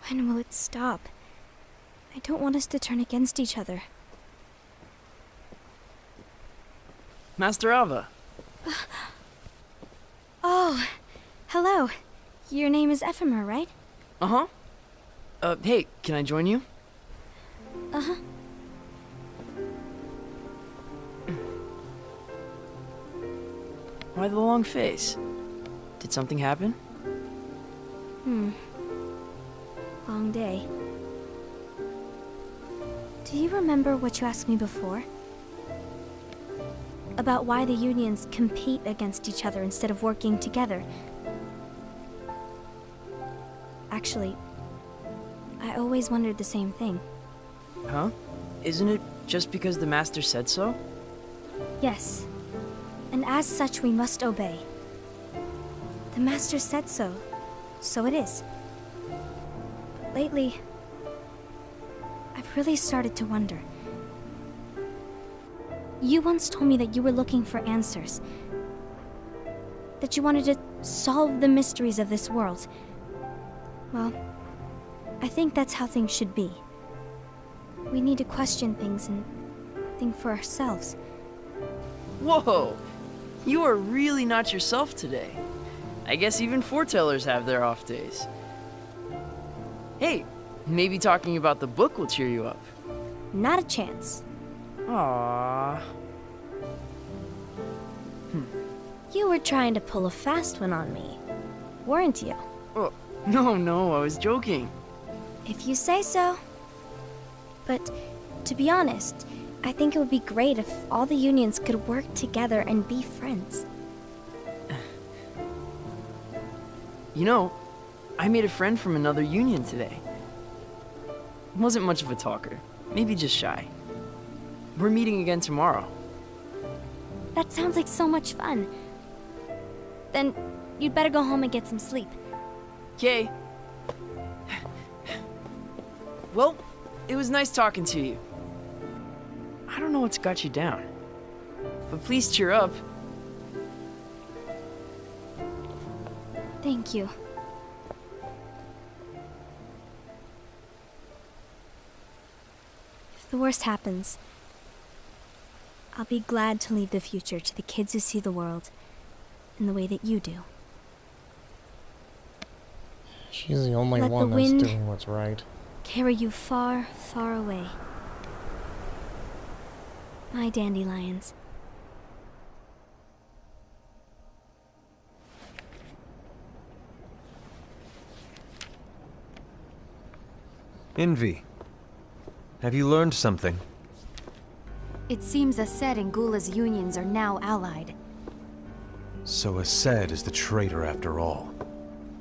When will it stop? I don't want us to turn against each other. Master Alva. Oh, hello. Your name is Ephemer, right? Uh-huh. Hey, can I join you? Uh-huh. Why the long face? Did something happen? Long day. Do you remember what you asked me before? About why the unions compete against each other instead of working together. Actually, I always wondered the same thing. Huh? Isn't it just because the Master said so? Yes. And as such, we must obey. The Master said so, so it is. But lately, I've really started to wonder. You once told me that you were looking for answers. That you wanted to solve the mysteries of this world. Well, I think that's how things should be. We need to question things and think for ourselves. Whoa! You are really not yourself today. I guess even foretellers have their off days. Hey, maybe talking about the book will cheer you up. Not a chance. Aww. You were trying to pull a fast one on me, weren't you? Oh, no, I was joking. If you say so. But, to be honest, I think it would be great if all the unions could work together and be friends. You know, I made a friend from another union today. Wasn't much of a talker, maybe just shy. We're meeting again tomorrow. That sounds like so much fun. Then, you'd better go home and get some sleep. Okay. Well, it was nice talking to you. I don't know what's got you down, but please cheer up. Thank you. If the worst happens, I'll be glad to leave the future to the kids who see the world in the way that you do. She's the only Let the one that's wind doing what's right. carry you far, far away. My dandelions. Envy. Have you learned something? It seems Ased and Gula's unions are now allied. So Ased is the traitor after all.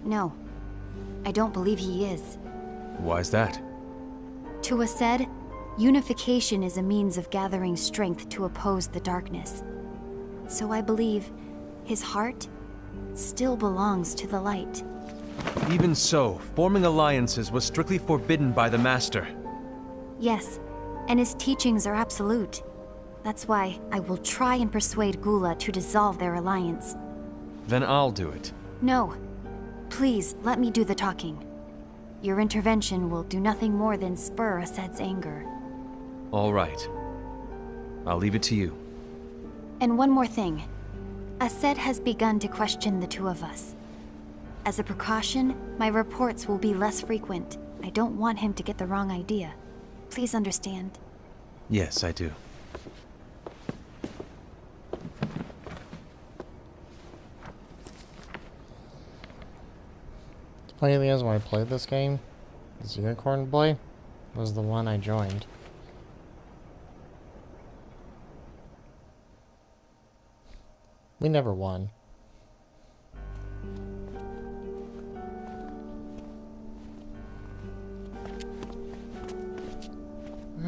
No, I don't believe he is. Why's that? To Ased, unification is a means of gathering strength to oppose the darkness. So I believe his heart still belongs to the light. Even so, forming alliances was strictly forbidden by the Master. Yes, and his teachings are absolute. That's why I will try and persuade Gula to dissolve their alliance. Then I'll do it. No. Please, let me do the talking. Your intervention will do nothing more than spur Ased's anger. All right. I'll leave it to you. And one more thing. Ased has begun to question the two of us. As a precaution, my reports will be less frequent. I don't want him to get the wrong idea. Please understand. Yes, I do. The funny thing is, when I played this game, this Unicorn Boy was the one I joined. We never won.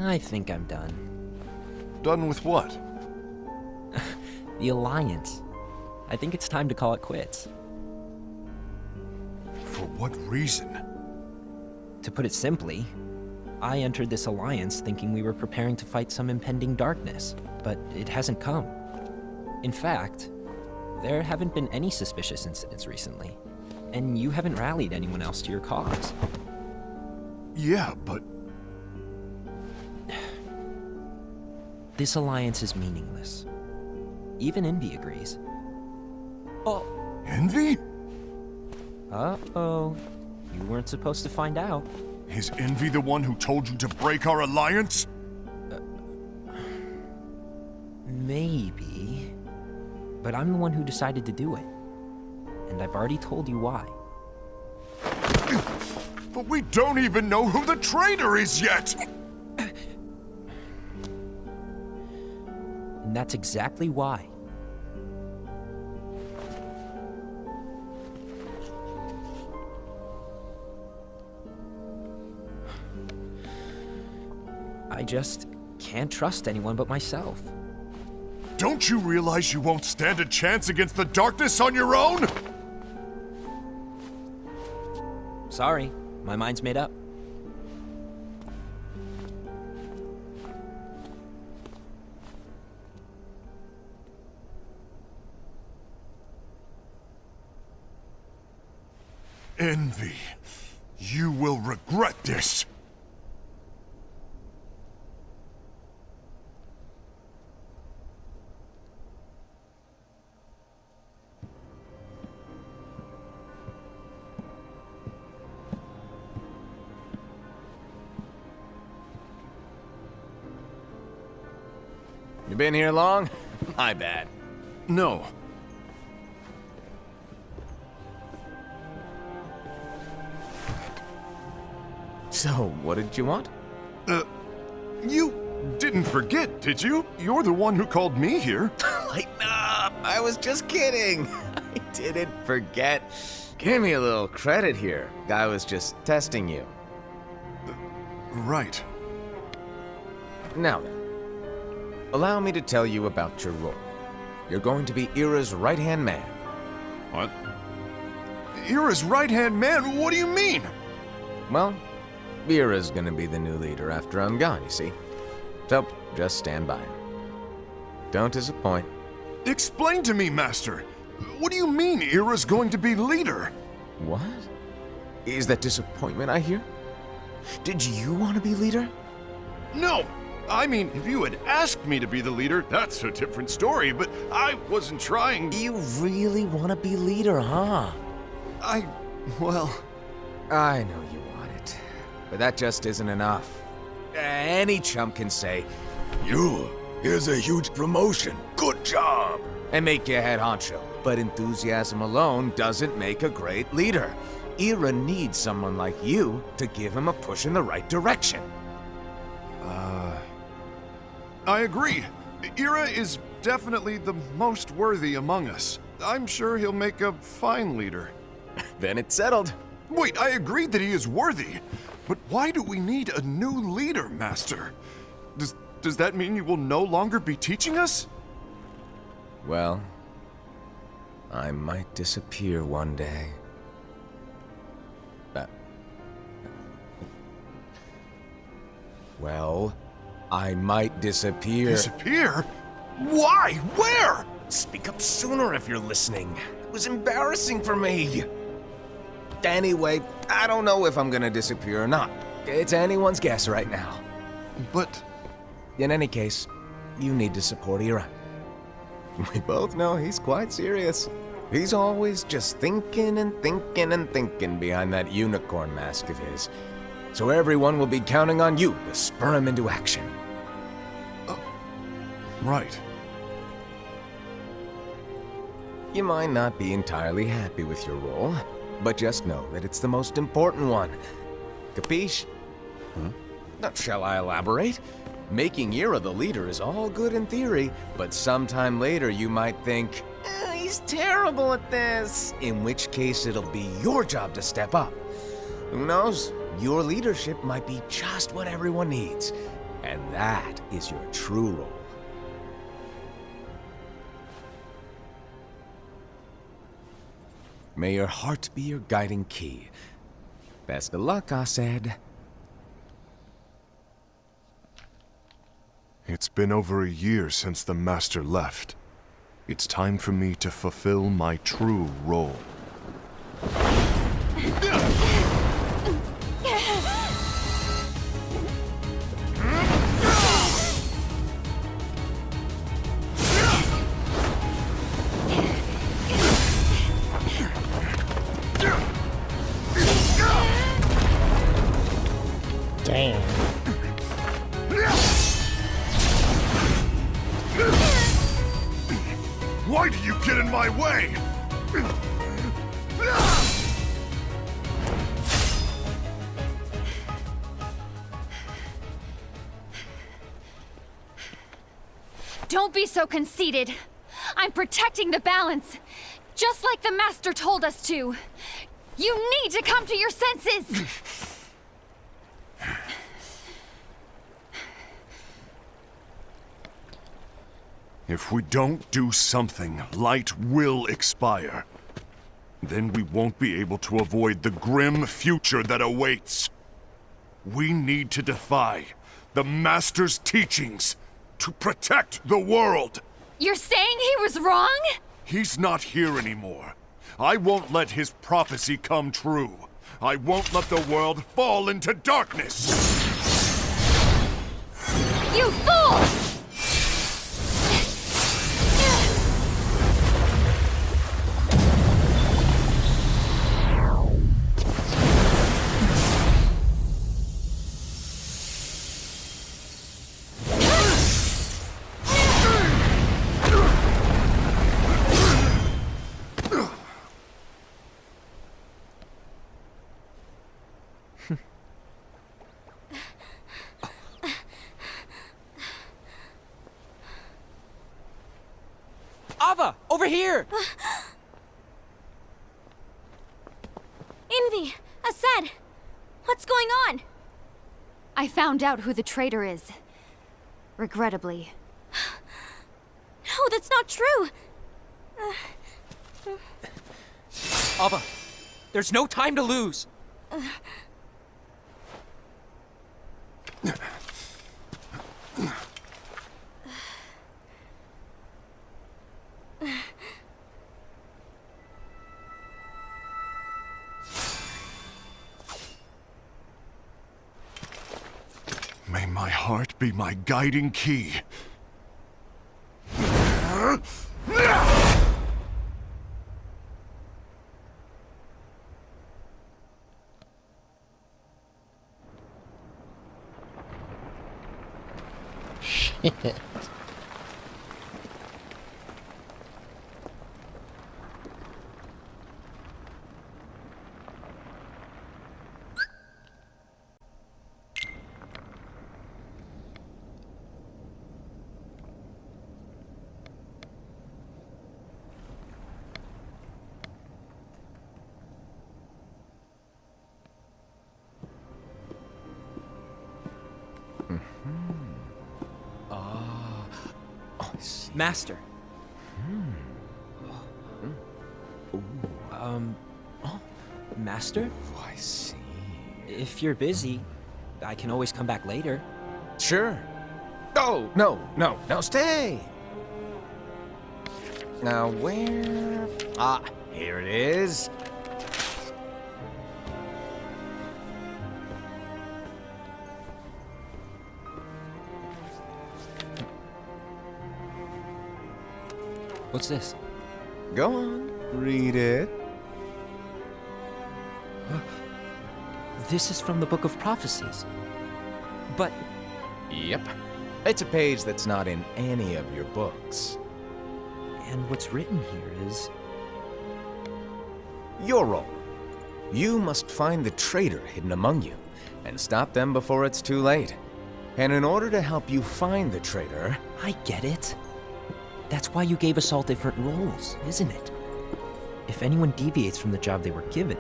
I think I'm done. Done with what? The Alliance. I think it's time to call it quits. For what reason? To put it simply, I entered this alliance thinking we were preparing to fight some impending darkness, but it hasn't come. In fact, there haven't been any suspicious incidents recently, and you haven't rallied anyone else to your cause. Yeah, but This alliance is meaningless. Even Envy agrees. Oh, Envy? uh-oh. You weren't supposed to find out. Is Envy the one who told you to break our alliance? Maybe. But I'm the one who decided to do it. And I've already told you why. But we don't even know who the traitor is yet! And that's exactly why. I just can't trust anyone but myself. Don't you realize you won't stand a chance against the darkness on your own? Sorry, my mind's made up. Envy, you will regret this. You been here long? My bad. No. So, what did you want? You didn't forget, did you? You're the one who called me here. Lighten up! I was just kidding. I didn't forget. Give me a little credit here. I was just testing you. Right. Now then, allow me to tell you about your role. You're going to be Ira's right-hand man. What? Ira's right-hand man? What do you mean? Well, Ira's gonna be the new leader after I'm gone, you see. So, just stand by. Don't disappoint. Explain to me, Master. What do you mean Ira's going to be leader? What? Is that disappointment I hear? Did you want to be leader? No! I mean, if you had asked me to be the leader, that's a different story, but I wasn't trying. You really want to be leader, huh? Well... I know you want it, but that just isn't enough. Any chump can say, here's a huge promotion, good job, and make you head honcho. But enthusiasm alone doesn't make a great leader. Ira needs someone like you to give him a push in the right direction. I agree. Ira is definitely the most worthy among us. I'm sure he'll make a fine leader. Then it's settled. Wait, I agreed that he is worthy. But why do we need a new leader, Master? Does that mean you will no longer be teaching us? Well, I might disappear one day. Well, I might disappear. Disappear? Why? Where? Speak up sooner if you're listening. It was embarrassing for me. Anyway, I don't know if I'm gonna disappear or not. It's anyone's guess right now. But... In any case, you need to support Ira. We both know he's quite serious. He's always just thinking and thinking and thinking behind that unicorn mask of his. So everyone will be counting on you to spur him into action. Right. You might not be entirely happy with your role, but just know that it's the most important one. Capiche? Now, shall I elaborate? Making Ira the leader is all good in theory, but sometime later you might think, he's terrible at this. In which case it'll be your job to step up. Who knows? Your leadership might be just what everyone needs. And that is your true role. May your heart be your guiding key. Best of luck, I said. It's been over a year since the Master left. It's time for me to fulfill my true role. Damn. Why do you get in my way? Don't be so conceited. I'm protecting the balance, just like the Master told us to. You need to come to your senses! If we don't do something, light will expire. Then we won't be able to avoid the grim future that awaits. We need to defy the Master's teachings to protect the world. You're saying he was wrong? He's not here anymore. I won't let his prophecy come true. I won't let the world fall into darkness. You fool! Ava, over here! Envy! Asad! What's going on? I found out who the traitor is. Regrettably. No, that's not true! Ava, there's no time to lose. May my heart be my guiding key. Shit. Master. Master? Oh, I see. If you're busy, I can always come back later. Sure. Oh, no, stay! Now, where... Ah, here it is. What's this? Go on, read it. This is from the Book of Prophecies. But Yep. It's a page that's not in any of your books. and what's written here is Your role. You must find the traitor hidden among you, and stop them before it's too late. And in order to help you find the traitor... I get it. That's why you gave us all different roles, isn't it? If anyone deviates from the job they were given,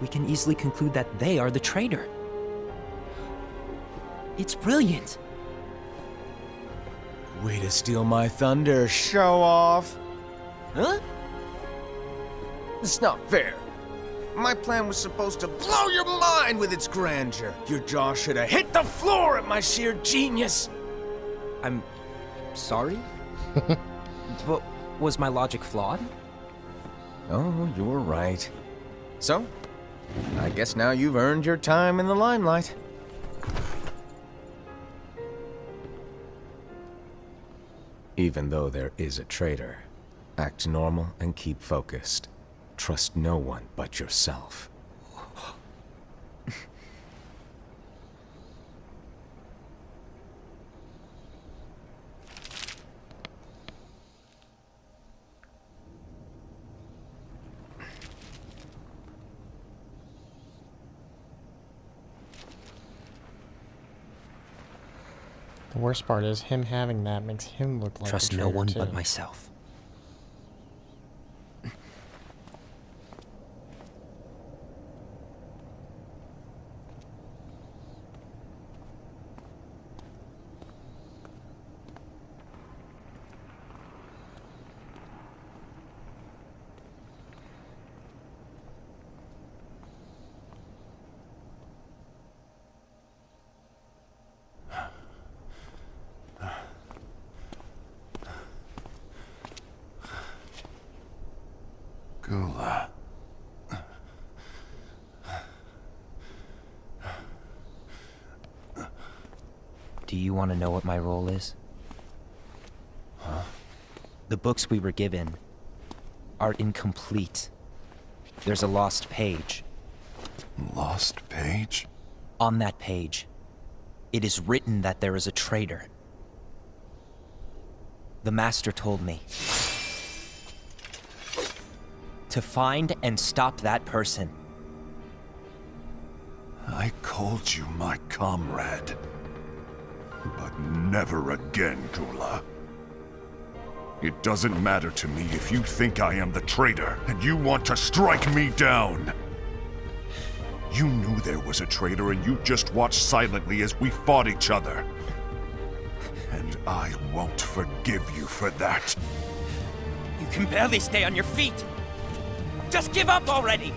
we can easily conclude that they are the traitor. It's brilliant. Way to steal my thunder, show off! Huh? It's not fair. My plan was supposed to blow your mind with its grandeur. Your jaw should have hit the floor at my sheer genius. I'm sorry? But was my logic flawed? Oh, you're right. So, I guess now you've earned your time in the limelight. Even though there is a traitor, act normal and keep focused. Trust no one but yourself. The worst part is him having that makes him look like Trust a no traitor, one too. but myself. Gula. Do you want to know what my role is? Huh? The books we were given are incomplete. There's a lost page. Lost page? On that page, it is written that there is a traitor. The Master told me to find and stop that person. I called you my comrade. But never again, Gula. It doesn't matter to me if you think I am the traitor and you want to strike me down. You knew there was a traitor and you just watched silently as we fought each other. And I won't forgive you for that. You can barely stay on your feet. Just give up already!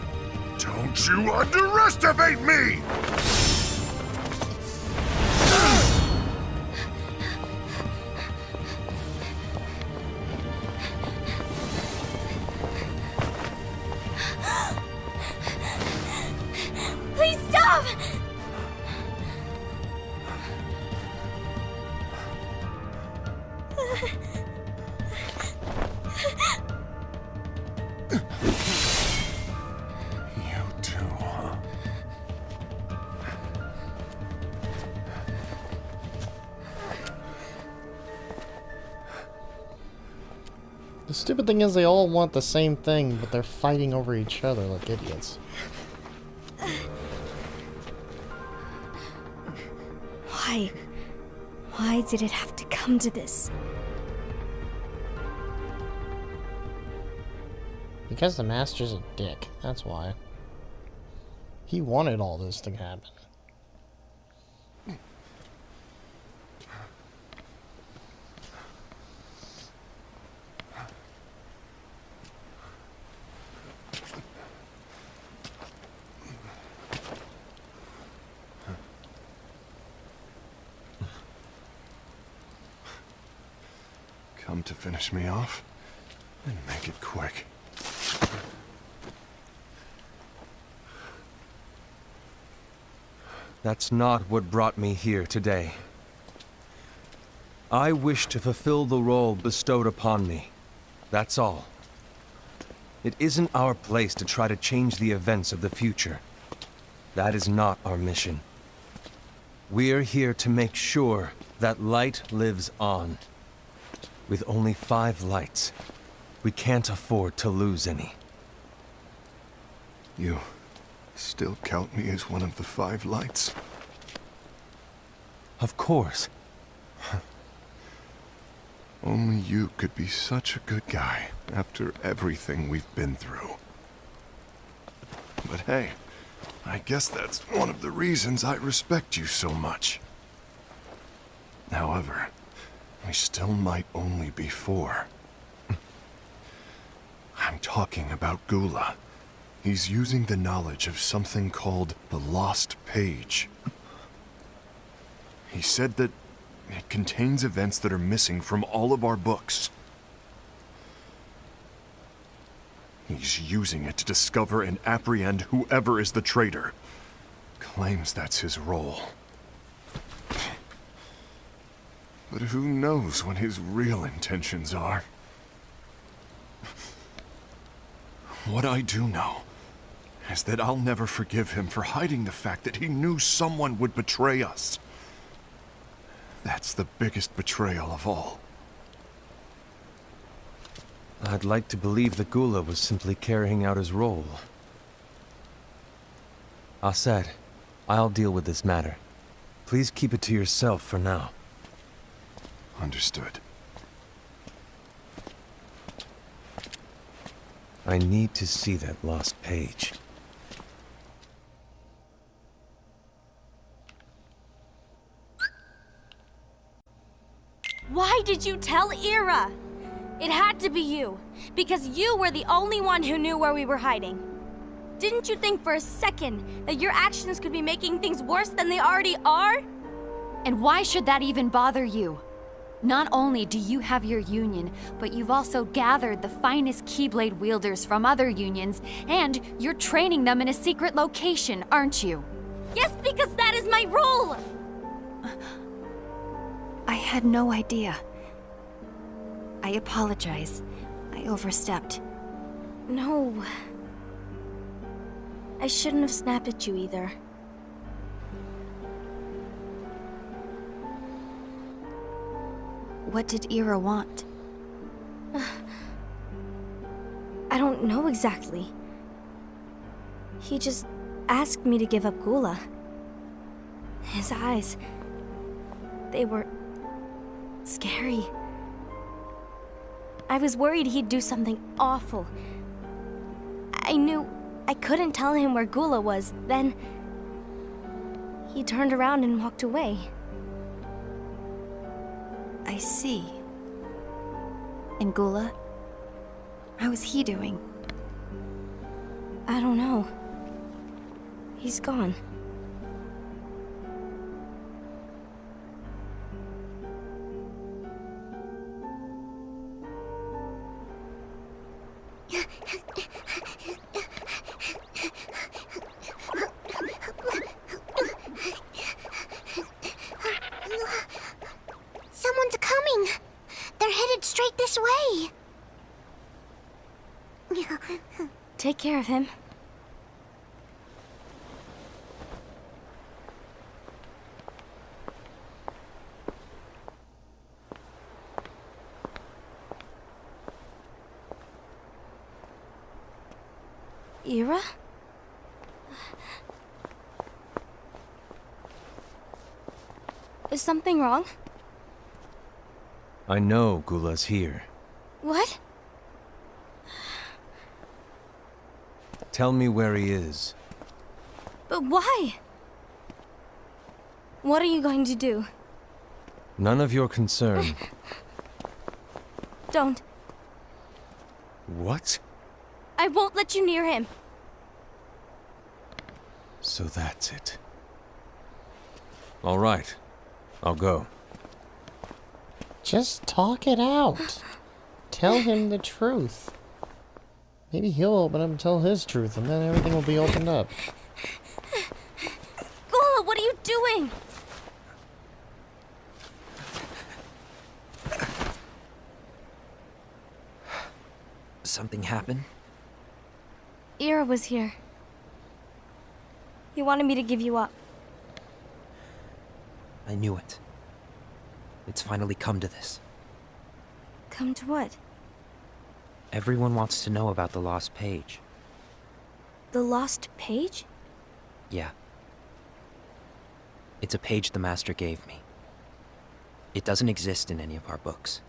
Don't you underestimate me! Please stop! You too, huh? The stupid thing is they all want the same thing, but they're fighting over each other like idiots. Why? Why did it have to come to this? Because the Master's a dick, that's why. He wanted all this to happen. Come to finish me off? And make it quick. That's not what brought me here today. I wish to fulfill the role bestowed upon me. That's all. It isn't our place to try to change the events of the future. That is not our mission. We're here to make sure that light lives on. With only 5 lights, we can't afford to lose any. You still count me as one of the 5 lights? Of course. Only you could be such a good guy after everything we've been through. But hey, I guess that's one of the reasons I respect you so much. However, we still might only be 4. I'm talking about Gula. He's using the knowledge of something called the Lost Page. He said that it contains events that are missing from all of our books. He's using it to discover and apprehend whoever is the traitor. Claims that's his role. But who knows what his real intentions are? What I do know is that I'll never forgive him for hiding the fact that he knew someone would betray us. That's the biggest betrayal of all. I'd like to believe that Gula was simply carrying out his role. Aset, I'll deal with this matter. Please keep it to yourself for now. Understood. I need to see that lost page. Why did you tell Ira? It had to be you, because you were the only one who knew where we were hiding. Didn't you think for a second that your actions could be making things worse than they already are? And why should that even bother you? Not only do you have your union, but you've also gathered the finest Keyblade wielders from other unions, and you're training them in a secret location, aren't you? Yes, because that is my role! I had no idea. I apologize. I overstepped. No. I shouldn't have snapped at you either. What did Ira want? I don't know exactly. He just asked me to give up Gula. His eyes, they were scary. I was worried he'd do something awful. I knew I couldn't tell him where Gula was. Then he turned around and walked away. I see. And Gula? How is he doing? I don't know. He's gone. Someone's coming! They're headed straight this way! Take care of him. Ira? Is something wrong? I know Gula's here. What? Tell me where he is. But why? What are you going to do? None of your concern. Don't. What? I won't let you near him. So that's it. All right. I'll go. Just talk it out. Tell him the truth. Maybe he'll open up and tell his truth, and then everything will be opened up. Gula, what are you doing? Something happened? Ira was here. He wanted me to give you up. I knew it. It's finally come to this. Come to what? Everyone wants to know about the lost page. The lost page? Yeah. It's a page the Master gave me. It doesn't exist in any of our books.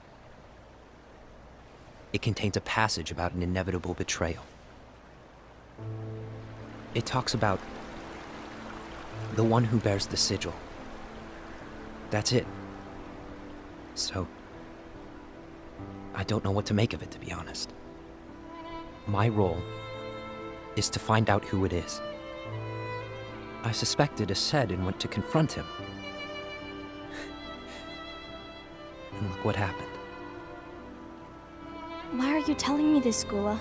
It contains a passage about an inevitable betrayal. It talks about the one who bears the sigil. That's it. So, I don't know what to make of it, to be honest. My role is to find out who it is. I suspected Ased and went to confront him. And look what happened. Why are you telling me this, Gula?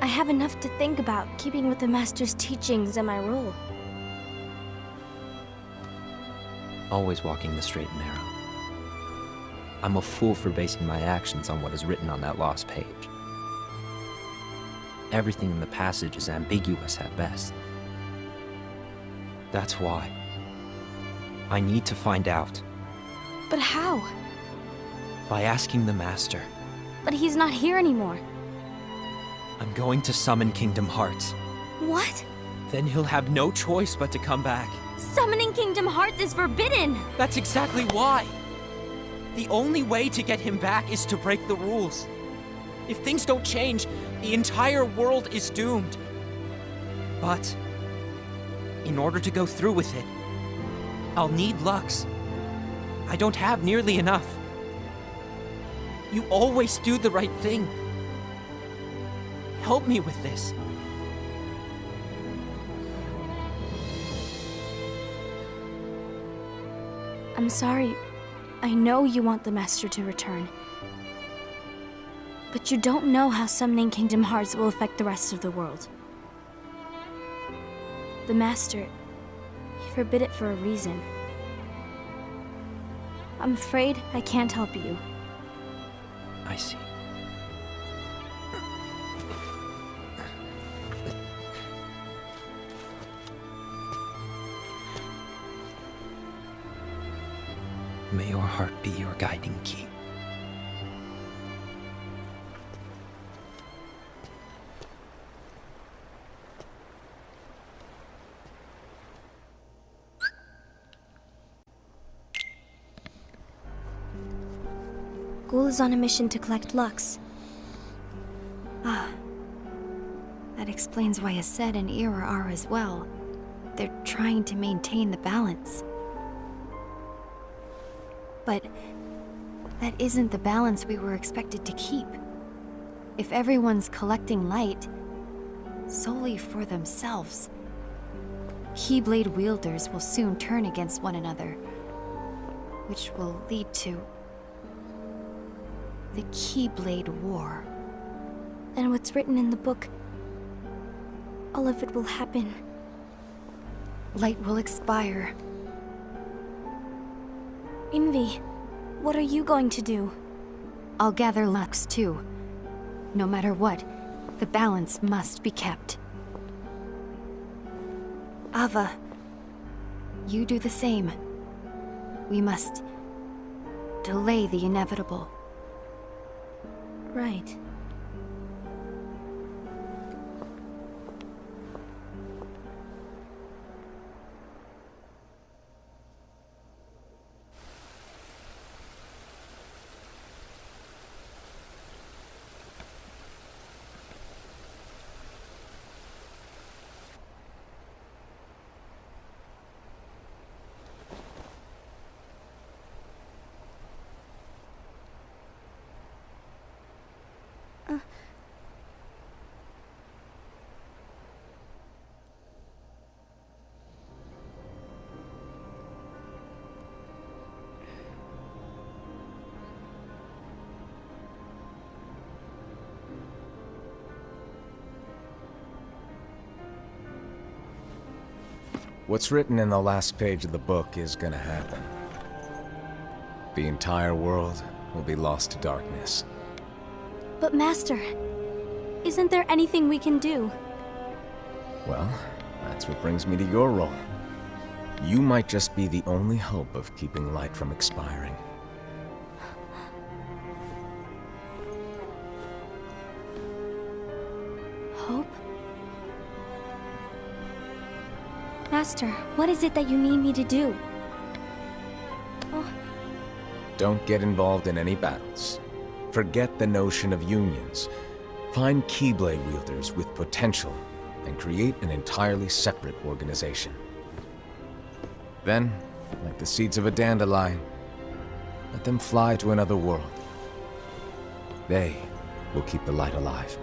I have enough to think about, keeping with the Master's teachings and my role. Always walking the straight and narrow. I'm a fool for basing my actions on what is written on that lost page. Everything in the passage is ambiguous at best. That's why. I need to find out. But how? By asking the Master. But he's not here anymore. I'm going to summon Kingdom Hearts. What? Then he'll have no choice but to come back. Summoning Kingdom Hearts is forbidden! That's exactly why! The only way to get him back is to break the rules. If things don't change, the entire world is doomed. But in order to go through with it, I'll need Lux. I don't have nearly enough. You always do the right thing. Help me with this. I'm sorry. I know you want the Master to return. But you don't know how summoning Kingdom Hearts will affect the rest of the world. The Master, he forbid it for a reason. I'm afraid I can't help you. I see. May your heart be your guiding key. Ghoul is on a mission to collect Lux. Ah. That explains why Aced and Ira are as well. They're trying to maintain the balance. But that isn't the balance we were expected to keep. If everyone's collecting light solely for themselves, Keyblade wielders will soon turn against one another, which will lead to the Keyblade War. And what's written in the book, all of it will happen. Light will expire. Envy, what are you going to do? I'll gather Lux too. No matter what, the balance must be kept. Ava, you do the same. We must delay the inevitable. Right. What's written in the last page of the book is gonna happen. The entire world will be lost to darkness. But Master, isn't there anything we can do? Well, that's what brings me to your role. You might just be the only hope of keeping light from expiring. Hope? Master, what is it that you need me to do? Oh, Don't get involved in any battles. Forget the notion of unions. Find Keyblade wielders with potential and create an entirely separate organization. Then, like the seeds of a dandelion, let them fly to another world. They will keep the light alive.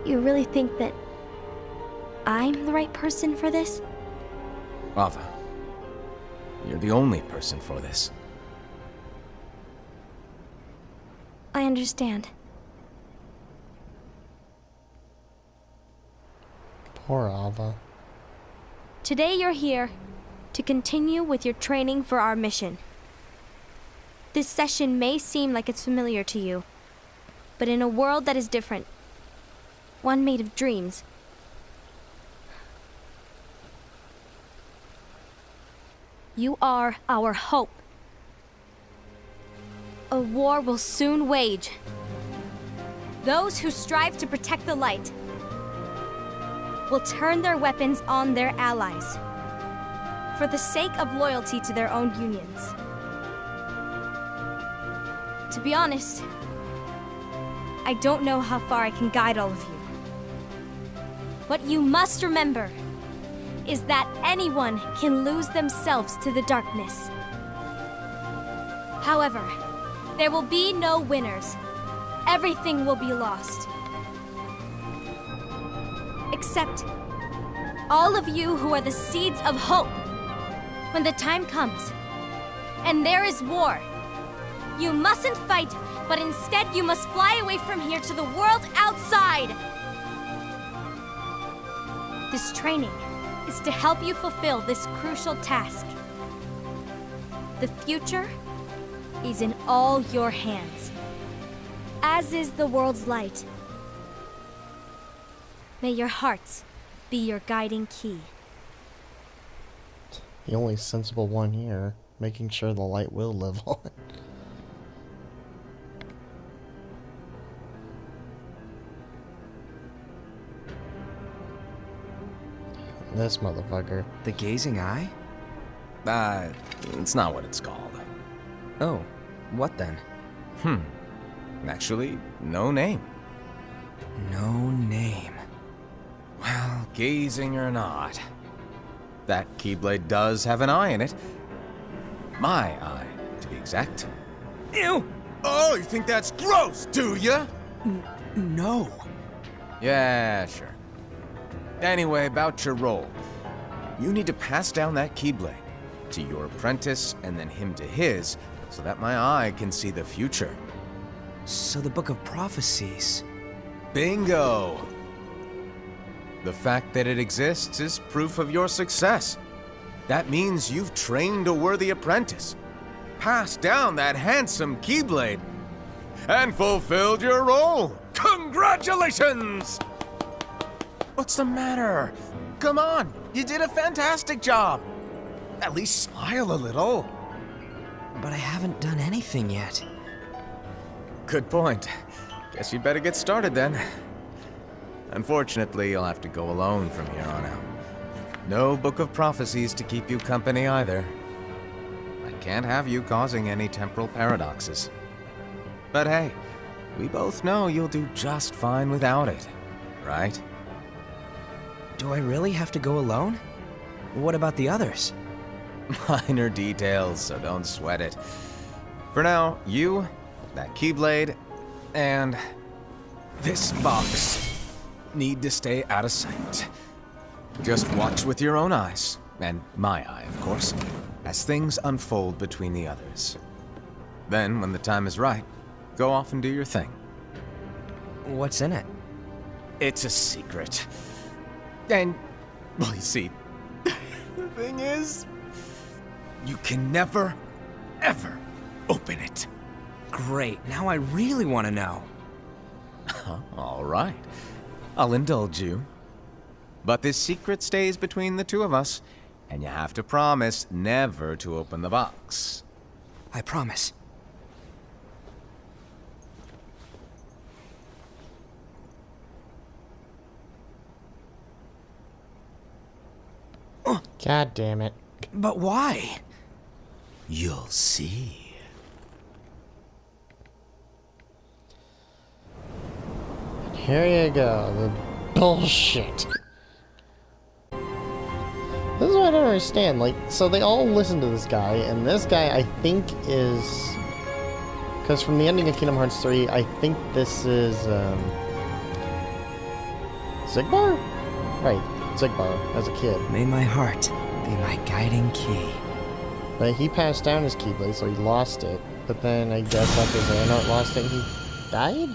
you really think that I'm the right person for this? Ava, you're the only person for this. I understand. Poor Ava. Today you're here to continue with your training for our mission. This session may seem like it's familiar to you, but in a world that is different, one made of dreams, you are our hope. A war will soon wage. Those who strive to protect the light will turn their weapons on their allies for the sake of loyalty to their own unions. To be honest, I don't know how far I can guide all of you. What you must remember is that anyone can lose themselves to the darkness. However, there will be no winners. Everything will be lost. Except all of you who are the seeds of hope. When the time comes, and there is war, you mustn't fight, but instead you must fly away from here to the world outside. This training is to help you fulfill this crucial task. The future is in all your hands, as is the world's light. May your hearts be your guiding key. The only sensible one here, making sure the light will live on. This motherfucker. The gazing eye? It's not what it's called. Oh, what then? Actually, no name. No name. Well, gazing or not, that Keyblade does have an eye in it. My eye, to be exact. Ew! Oh, you think that's gross, do ya? No. Yeah, sure. Anyway, about your role. You need to pass down that Keyblade to your apprentice and then him to his, so that my eye can see the future. So the Book of Prophecies. Bingo! The fact that it exists is proof of your success. That means you've trained a worthy apprentice, passed down that handsome Keyblade, and fulfilled your role. Congratulations! What's the matter? Come on, you did a fantastic job. At least smile a little. But I haven't done anything yet. Good point. Guess you'd better get started then. Unfortunately, you'll have to go alone from here on out. No Book of Prophecies to keep you company either. I can't have you causing any temporal paradoxes. But hey, we both know you'll do just fine without it, right? Do I really have to go alone? What about the others? Minor details, so don't sweat it. For now, you, that Keyblade, and this box need to stay out of sight. Just watch with your own eyes, and my eye, of course, as things unfold between the others. Then, when the time is right, go off and do your thing. What's in it? It's a secret. And, well, you see, the thing is, you can never, ever open it. Great, now I really want to know. All right. I'll indulge you. But this secret stays between the two of us, and you have to promise never to open the box. I promise. God damn it. But why? You'll see. Here you go. The bullshit. This is what I don't understand. Like, so they all listen to this guy, and this guy, I think, is... Because from the ending of Kingdom Hearts 3, I think this is, Zigbar? Right, Zigbar, as a kid. May my heart be my guiding key. But he passed down his Keyblade, so he lost it. But then, I guess after Xehanort lost it, he died?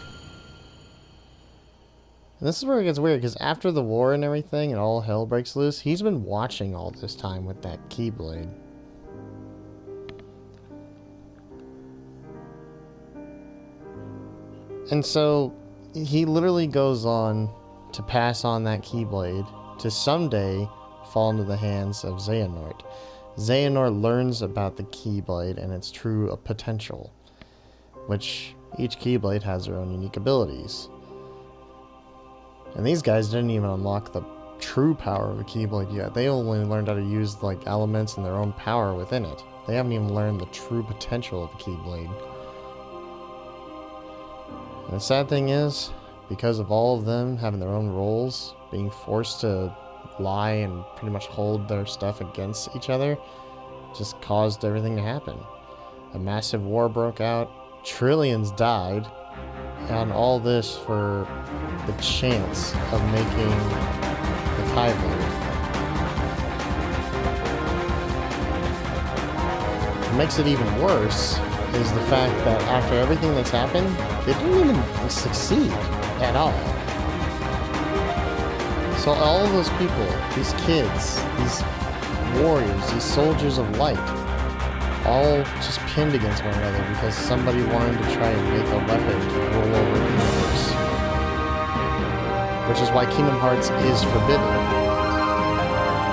And this is where it gets weird, because after the war and everything, and all hell breaks loose, he's been watching all this time with that Keyblade. And so, he literally goes on to pass on that Keyblade to someday fall into the hands of Xehanort. Xehanort learns about the Keyblade and its true potential, which each Keyblade has their own unique abilities. And these guys didn't even unlock the true power of a Keyblade yet. They only learned how to use like elements and their own power within it. They haven't even learned the true potential of a Keyblade. And the sad thing is, because of all of them having their own roles, being forced to lie and pretty much hold their stuff against each other, just caused everything to happen. A massive war broke out, trillions died, and all this for the chance of making the Keyblade. What makes it even worse is the fact that after everything that's happened, they didn't even succeed at all. So all of those people, these kids, these warriors, these soldiers of light, all just pinned against one another because somebody wanted to try and make a weapon to rule over the universe. Which is why Kingdom Hearts is forbidden.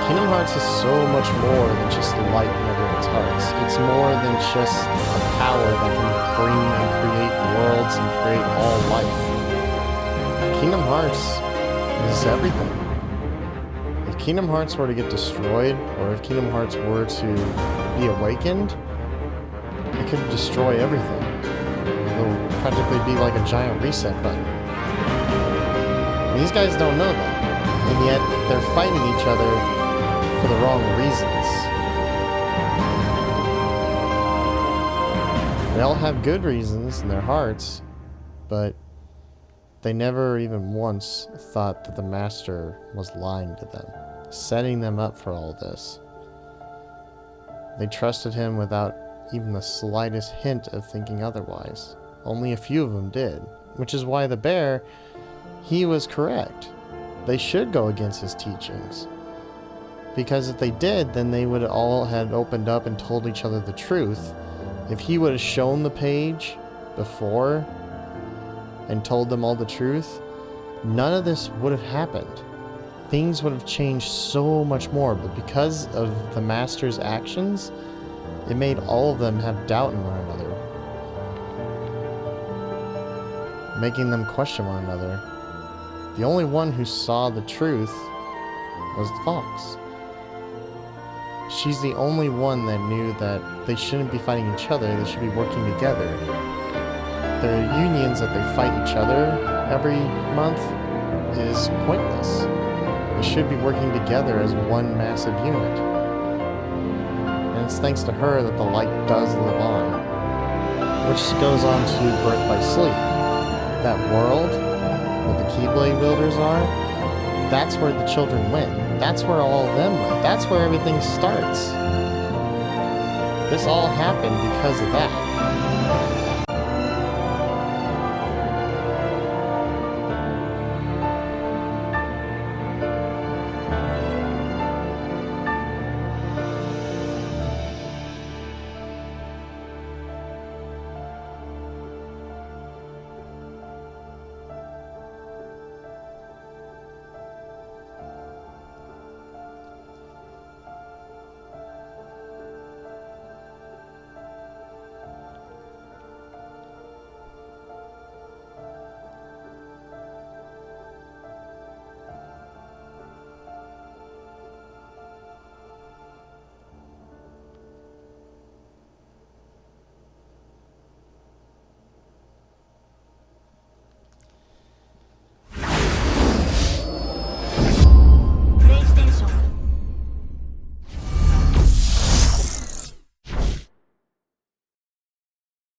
Kingdom Hearts is so much more than just the light in everyone's hearts. It's more than just a power that can bring and create worlds and create all life. Kingdom Hearts is everything. If Kingdom Hearts were to get destroyed, or if Kingdom Hearts were to be awakened, it could destroy everything. It'll practically be like a giant reset button. And these guys don't know that, and yet they're fighting each other for the wrong reasons. They all have good reasons in their hearts, but they never even once thought that the Master was lying to them, setting them up for all this. They trusted him without even the slightest hint of thinking otherwise. Only a few of them did, which is why the bear, he was correct. They should go against his teachings. Because if they did, then they would all have opened up and told each other the truth. If he would have shown the page before and told them all the truth, none of this would have happened. Things would have changed so much more, but because of the Master's actions, it made all of them have doubt in one another, making them question one another. The only one who saw the truth was the fox. She's the only one that knew that they shouldn't be fighting each other, they should be working together. Their unions that they fight each other every month is pointless. They should be working together as one massive unit. And it's thanks to her that the light does live on. Which goes on to Birth by Sleep. That world where the Keyblade wielders are, that's where the children went. That's where all of them went. That's where everything starts. This all happened because of that.